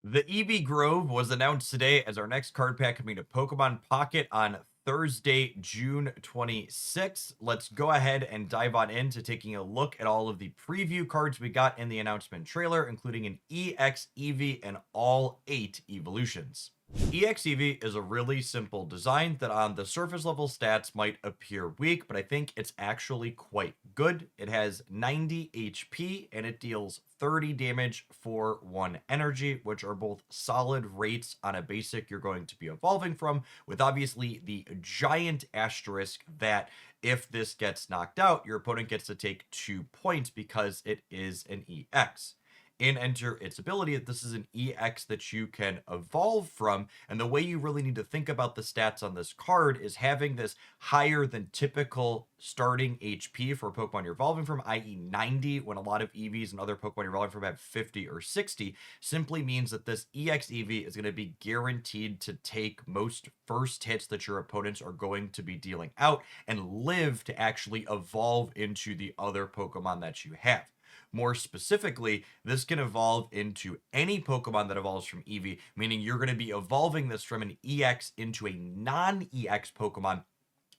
The Eevee Grove was announced today as our next card pack coming to Pokemon Pocket on Thursday, June 26th. Let's go ahead and dive on into taking a look at all of the preview cards we got in the announcement trailer, including an EX Eevee and all 8 evolutions. EX Eevee is a really simple design that on the surface level stats might appear weak, but I think it's actually quite good. It has 90 HP and it deals 30 damage for 1 energy, which are both solid rates on a basic you're going to be evolving from, with obviously the giant asterisk that if this gets knocked out, your opponent gets to take 2 points because it is an EX. In enter its ability that this is an EX that you can evolve from. And the way you really need to think about the stats on this card is having this higher than typical starting HP for Pokemon you're evolving from, i.e. 90, when a lot of EVs and other Pokemon you're evolving from have 50 or 60, simply means that this EX EV is going to be guaranteed to take most first hits that your opponents are going to be dealing out and live to actually evolve into the other Pokemon that you have. More specifically, this can evolve into any Pokemon that evolves from Eevee, meaning you're going to be evolving this from an EX into a non-EX Pokemon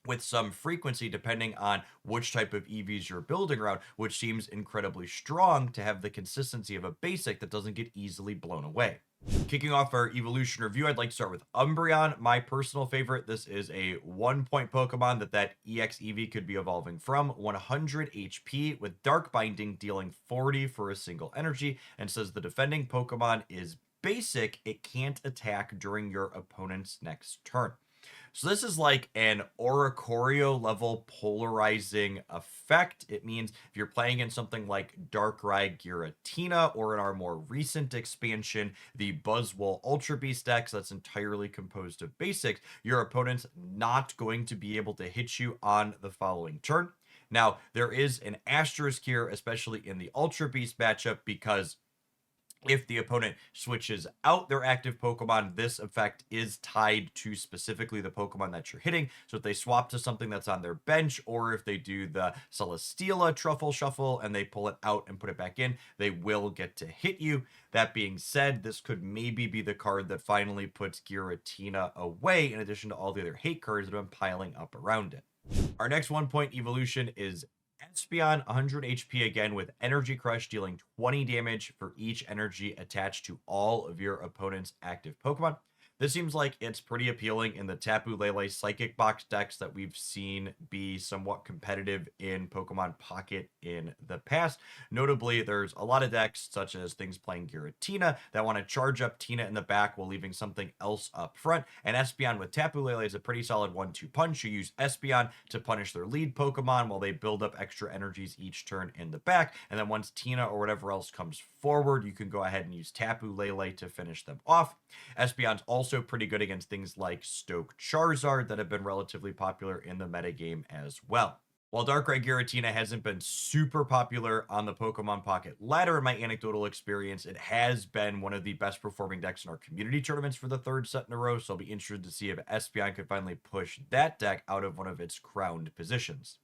with some frequency depending on which type of EVs you're building around, which seems incredibly strong to have the consistency of a basic that doesn't get easily blown away. Kicking off our evolution review, I'd like to start with Umbreon, my personal favorite. This is a 1-point Pokemon that EX Eevee could be evolving from. 100 HP with Dark Binding, dealing 40 for a single energy, and says the defending Pokemon is basic. It can't attack during your opponent's next turn. So this is like an Oricorio level polarizing effect. It means if you're playing in something like Darkrai Giratina, or in our more recent expansion, the Buzzwole Ultra Beast decks that's entirely composed of basics, your opponent's not going to be able to hit you on the following turn. Now, there is an asterisk here, especially in the Ultra Beast matchup, because if the opponent switches out their active Pokemon, this effect is tied to specifically the Pokemon that you're hitting. So if they swap to something that's on their bench, or if they do the Celesteela Truffle Shuffle and they pull it out and put it back in, they will get to hit you. That being said, this could maybe be the card that finally puts Giratina away, in addition to all the other hate cards that have been piling up around it. Our next 1-point evolution is Espeon, 100 HP again with Energy Crush, dealing 20 damage for each energy attached to all of your opponent's active Pokemon. This seems like it's pretty appealing in the Tapu Lele Psychic Box decks that we've seen be somewhat competitive in Pokemon Pocket in the past. Notably, there's a lot of decks, such as things playing Giratina, that want to charge up Tina in the back while leaving something else up front. And Espeon with Tapu Lele is a pretty solid 1-2 punch. You use Espeon to punish their lead Pokemon while they build up extra energies each turn in the back. And then once Tina or whatever else comes forward, you can go ahead and use Tapu Lele to finish them off. Espeon's also pretty good against things like Stoke Charizard that have been relatively popular in the metagame as well. While Darkrai Giratina hasn't been super popular on the Pokemon Pocket ladder in my anecdotal experience, it has been one of the best performing decks in our community tournaments for the 3rd set in a row, so I'll be interested to see if Espeon could finally push that deck out of one of its crowned positions.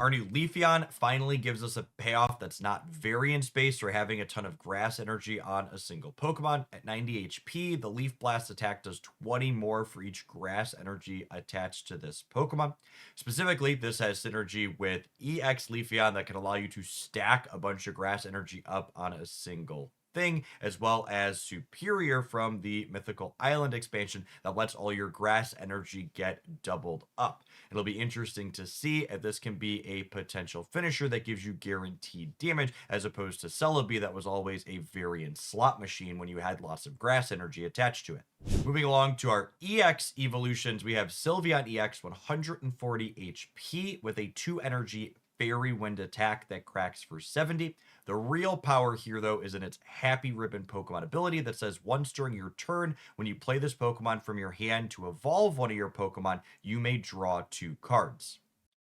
Our new Leafeon finally gives us a payoff that's not variance-based or having a ton of grass energy on a single Pokemon. At 90 HP, the Leaf Blast attack does 20 more for each grass energy attached to this Pokemon. Specifically, this has synergy with EX Leafeon that can allow you to stack a bunch of grass energy up on a single thing, as well as Superior from the Mythical Island expansion that lets all your grass energy get doubled up. It'll be interesting to see if this can be a potential finisher that gives you guaranteed damage, as opposed to Celebi that was always a variant slot machine when you had lots of grass energy attached to it. Moving along to our EX evolutions, we have Sylveon EX, 140 HP with a 2 energy Fairy Wind attack that cracks for 70. The real power here, though, is in its Happy Ribbon Pokemon ability that says once during your turn, when you play this Pokemon from your hand to evolve one of your Pokemon, you may draw 2 cards.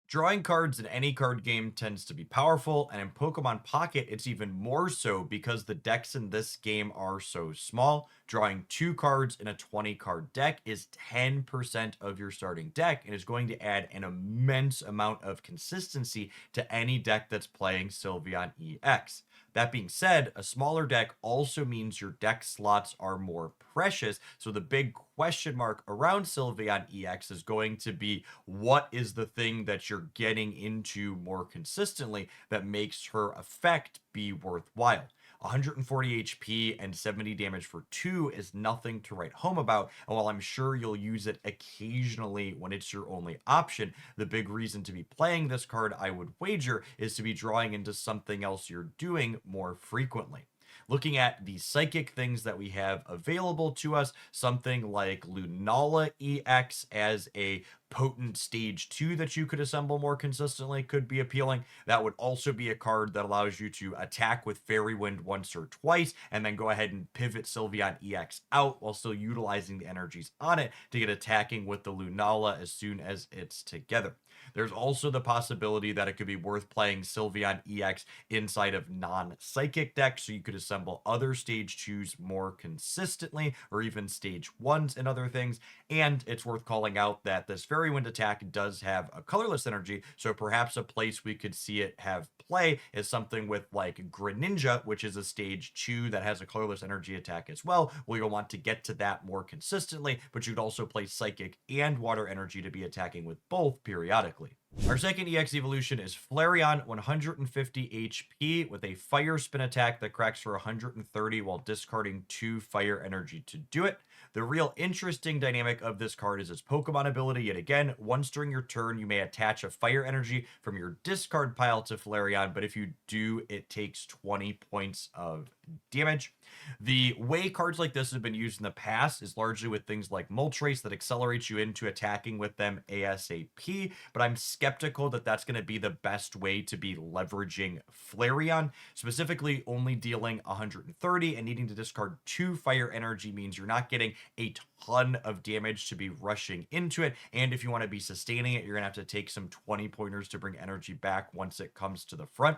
Drawing cards in any card game tends to be powerful, and in Pokemon Pocket, it's even more so because the decks in this game are so small. Drawing 2 cards in a 20-card deck is 10% of your starting deck and is going to add an immense amount of consistency to any deck that's playing Sylveon EX. That being said, a smaller deck also means your deck slots are more precious. So the big question mark around Sylveon EX is going to be, what is the thing that you're getting into more consistently that makes her effect be worthwhile? 140 HP and 70 damage for 2 is nothing to write home about. And while I'm sure you'll use it occasionally when it's your only option, the big reason to be playing this card, I would wager, is to be drawing into something else you're doing more frequently. Looking at the psychic things that we have available to us, something like Lunala EX as a potent stage 2 that you could assemble more consistently could be appealing. That would also be a card that allows you to attack with Fairy Wind once or twice and then go ahead and pivot Sylveon EX out while still utilizing the energies on it to get attacking with the Lunala as soon as it's together. There's also the possibility that it could be worth playing Sylveon EX inside of non-psychic decks, so you could assemble other stage 2s more consistently, or even stage 1s and other things. And it's worth calling out that this Fairy Wind attack does have a colorless energy, so perhaps a place we could see it have play is something with like Greninja, which is a stage 2 that has a colorless energy attack as well. Well, you'll want to get to that more consistently, but you'd also play Psychic and Water Energy to be attacking with both periodically. Our second EX evolution is Flareon, 150 HP with a Fire Spin attack that cracks for 130 while discarding 2 Fire Energy to do it. The real interesting dynamic of this card is its Pokemon ability. Yet again, once during your turn, you may attach a Fire Energy from your discard pile to Flareon, but if you do, it takes 20 points of damage. The way cards like this have been used in the past is largely with things like Moltres that accelerates you into attacking with them ASAP, but I'm skeptical that that's going to be the best way to be leveraging Flareon. Specifically, only dealing 130 and needing to discard 2 Fire Energy means you're not getting a ton of damage to be rushing into it, and if you want to be sustaining it, you're going to have to take some 20 pointers to bring energy back once it comes to the front.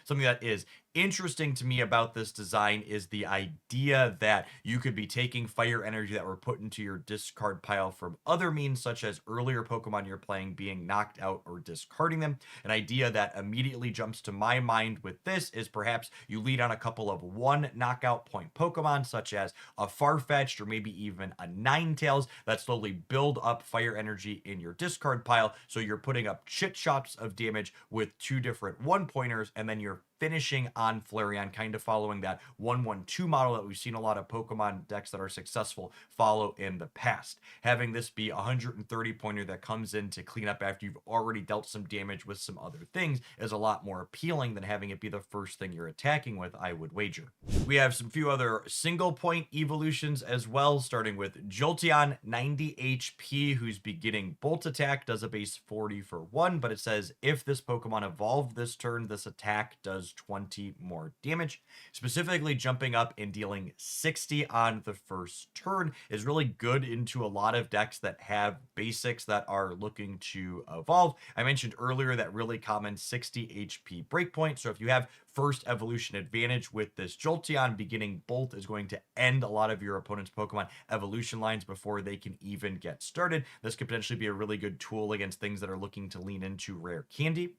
Something that is interesting to me about this design is the idea that you could be taking Fire Energy that were put into your discard pile from other means, such as earlier Pokemon you're playing being knocked out or discarding them. An idea that immediately jumps to my mind with this is perhaps you lead on a couple of 1 knockout point Pokemon, such as a Farfetch'd or maybe even a Ninetales, that slowly build up Fire Energy in your discard pile, so you're putting up chit shots of damage with 2 different 1-pointers, and then you're finishing on Flareon, kind of following that 1-1-2 model that we've seen a lot of Pokemon decks that are successful follow in the past. Having this be a 130 pointer that comes in to clean up after you've already dealt some damage with some other things is a lot more appealing than having it be the first thing you're attacking with, I would wager. We have some few other single point evolutions as well, starting with Jolteon, 90 HP, who's beginning Bolt Attack, does a base 40 for 1, but it says if this Pokemon evolved this turn, this attack does 20 more damage. Specifically, jumping up and dealing 60 on the first turn is really good into a lot of decks that have basics that are looking to evolve. I mentioned earlier that really common 60 HP breakpoint, so if you have first evolution advantage with this Jolteon, beginning Bolt is going to end a lot of your opponent's Pokemon evolution lines before they can even get started. This could potentially be a really good tool against things that are looking to lean into rare candy.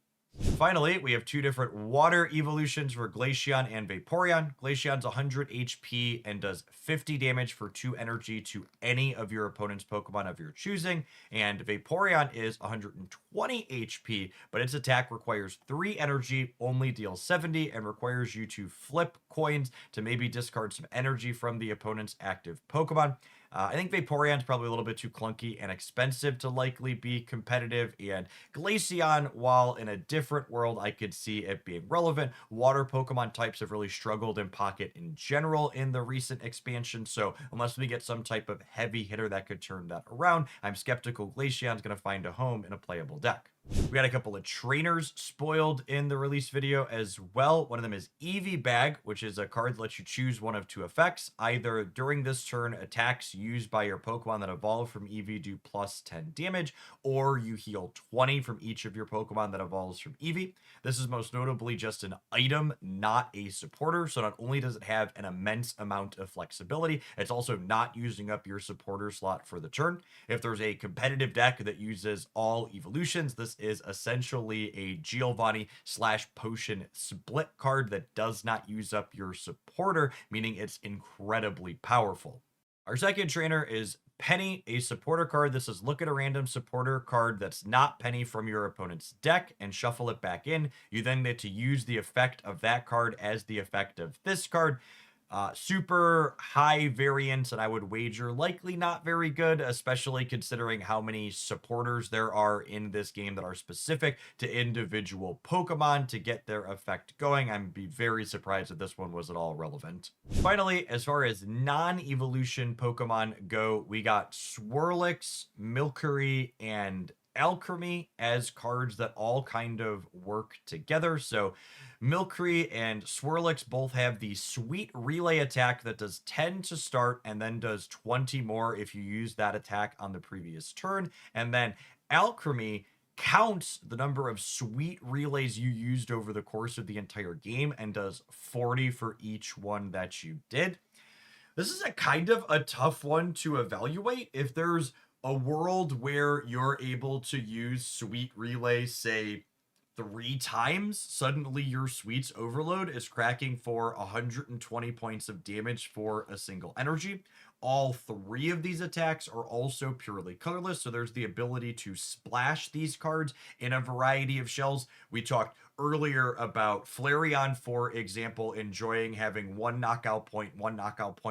Finally, we have 2 different water evolutions for Glaceon and Vaporeon. Glaceon's 100 HP and does 50 damage for 2 energy to any of your opponent's Pokemon of your choosing. And Vaporeon is 120 HP, but its attack requires 3 energy, only deals 70, and requires you to flip coins to maybe discard some energy from the opponent's active Pokemon. I think Vaporeon's probably a little bit too clunky and expensive to likely be competitive, and Glaceon, while in a different world, I could see it being relevant. Water Pokemon types have really struggled in Pocket in general in the recent expansion, so unless we get some type of heavy hitter that could turn that around, I'm skeptical Glaceon's going to find a home in a playable deck. We had a couple of trainers spoiled in the release video as well. One of them is Eevee Bag, which is a card that lets you choose one of 2 effects. Either during this turn, attacks used by your Pokemon that evolve from Eevee do plus 10 damage, or you heal 20 from each of your Pokemon that evolves from Eevee. This is most notably just an item, not a supporter, so not only does it have an immense amount of flexibility, it's also not using up your supporter slot for the turn. If there's a competitive deck that uses all evolutions, this this is essentially a Giovanni slash potion split card that does not use up your supporter, meaning it's incredibly powerful. Our second trainer is Penny, a supporter card. This is look at a random supporter card that's not Penny from your opponent's deck and shuffle it back in. You then get to use the effect of that card as the effect of this card. Super high variance, and I would wager likely not very good, especially considering how many supporters there are in this game that are specific to individual Pokemon to get their effect going. I'd be very surprised if this one was at all relevant. Finally, as far as non-evolution Pokemon go, we got Swirlix, Milcery, and Alchemy as cards that all kind of work together. So Milcery and Swirlix both have the sweet relay attack that does 10 to start and then does 20 more if you use that attack on the previous turn. And then Alchemy counts the number of sweet relays you used over the course of the entire game and does 40 for each one that you did. This is a kind of a tough one to evaluate. If there's a world where you're able to use sweet relay, say 3 times, suddenly your sweets overload is cracking for 120 points of damage for a single energy. All 3 of these attacks are also purely colorless, so there's the ability to splash these cards in a variety of shells. We talked earlier about Flareon, for example, enjoying having one knockout point,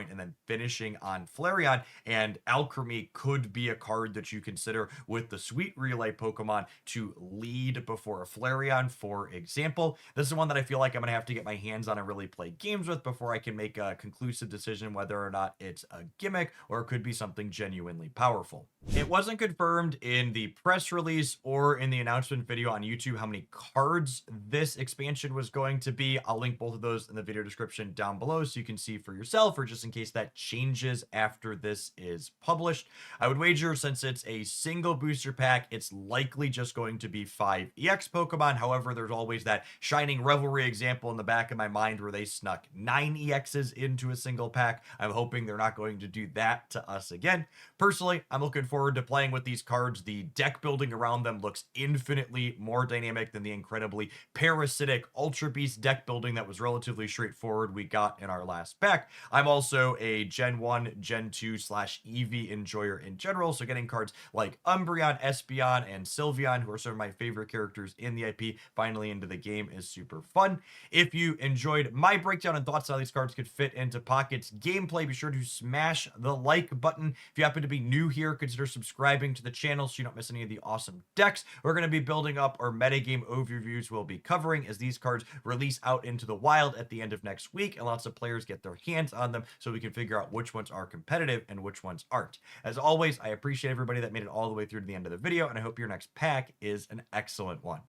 and then finishing on Flareon. And Alchemy could be a card that you consider with the Sweet Relay Pokemon to lead before a Flareon, for example. This is one that I feel like I'm going to have to get my hands on and really play games with before I can make a conclusive decision whether or not it's a gimmick or it could be something genuinely powerful. It wasn't confirmed in the press release or in the announcement video on YouTube how many cards this expansion was going to be. I'll link both of those in the video description down below so you can see for yourself, or just in case that changes after this is published. I would wager, since it's a single booster pack, it's likely just going to be 5 EX Pokemon. However, there's always that Shining Revelry example in the back of my mind where they snuck 9 EXs into a single pack. I'm hoping they're not going to do that to us again. Personally, I'm looking forward to playing with these cards. The deck building around them looks infinitely more dynamic than the incredibly parasitic Ultra Beast deck building that was relatively straightforward we got in our last pack. I'm also a Gen 1, Gen 2 / Eevee enjoyer in general, so getting cards like Umbreon, Espeon, and Sylveon, who are some of my favorite characters in the IP, finally into the game is super fun. If you enjoyed my breakdown and thoughts on how these cards could fit into Pocket's gameplay, be sure to smash the like button. If you happen to be new here, consider subscribing to the channel so you don't miss any of the awesome decks we're going to be building up, or metagame overviews we'll be covering as these cards release out into the wild at the end of next week and lots of players get their hands on them so we can figure out which ones are competitive and which ones aren't. As always, I appreciate everybody that made it all the way through to the end of the video, and I hope your next pack is an excellent one.